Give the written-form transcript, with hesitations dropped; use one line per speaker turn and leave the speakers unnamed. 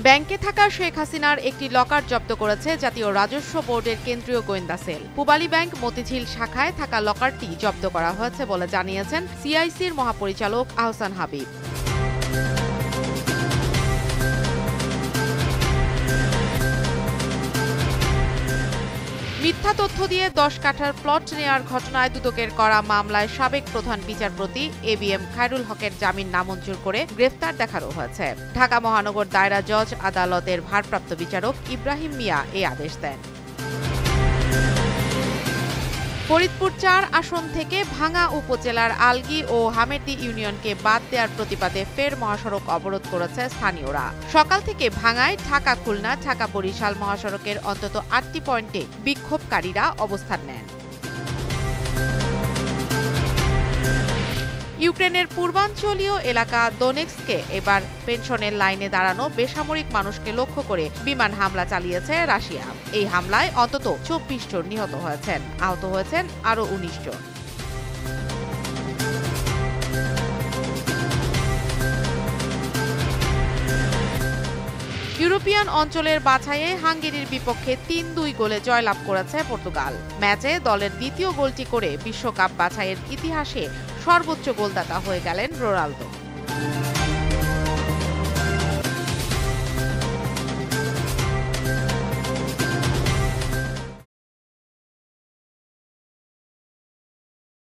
ব্যাংকে থাকা শেখ হাসিনার একটি লকার জব্দ করেছে জাতীয় রাজস্ব বোর্ডের কেন্দ্রীয় গোয়েন্দা সেল। পূবালী ব্যাংক মতিঝিল শাখায় থাকা লকারটি জব্দ করা হয়েছে বলে জানিয়েছেন সিআইসির মহাপরিচালক আহসান হাবিব। মিথ্যা তথ্য দিয়ে 10 কাঠার প্লট নেয়ার ঘটনায় দুদকের করা মামলায় সাবেক প্রধান বিচারপতি এবিএম খায়রুল হকের জামিন নামঞ্জুর করে গ্রেফতার দেখানো হয়েছে। ঢাকা মহানগর দায়রা জজ আদালতের ভারপ্রাপ্ত বিচারক ইব্রাহিম মিয়া এই আদেশ দেন। ফরিদপুর ৪ আসন থেকে ভাঙ্গা উপজেলার আলগী ও হামেরদী ইউনিয়নকে বাদ দেওয়ার প্রতিবাদে ফের মহাসড়ক অবরোধ করেছে স্থানীয়রা। সকাল থেকে ভাঙ্গায় ঢাকা খুলনা ঢাকা বরিশাল মহাসড়কের অন্তত ৮টি পয়েন্টে বিক্ষোভকারীরা অবস্থান নেন। ইউক্রেনের পূর্বাঞ্চলীয় এলাকা দোনেৎস্কে এবার পেনশনের লাইনে দাঁড়ানো বেসামরিক মানুষকে লক্ষ্য করে বিমান হামলা চালিয়েছে রাশিয়া। এই হামলায় অন্তত ২৪ জন নিহত হয়েছেন, আহত হয়েছেন আরও ১৯ জন। ইউরোপিয়ান অঞ্চলের বাছাইয়ে হাঙ্গেরির বিপক্ষে ৩-২ গোলে জয়লাভ করেছে পর্তুগাল। ম্যাচে দলের দ্বিতীয় গোলটি করে বিশ্বকাপ বাছাইয়ের ইতিহাসে সর্বোচ্চ গোলদাতা হয়ে গেলেন রোনালদো।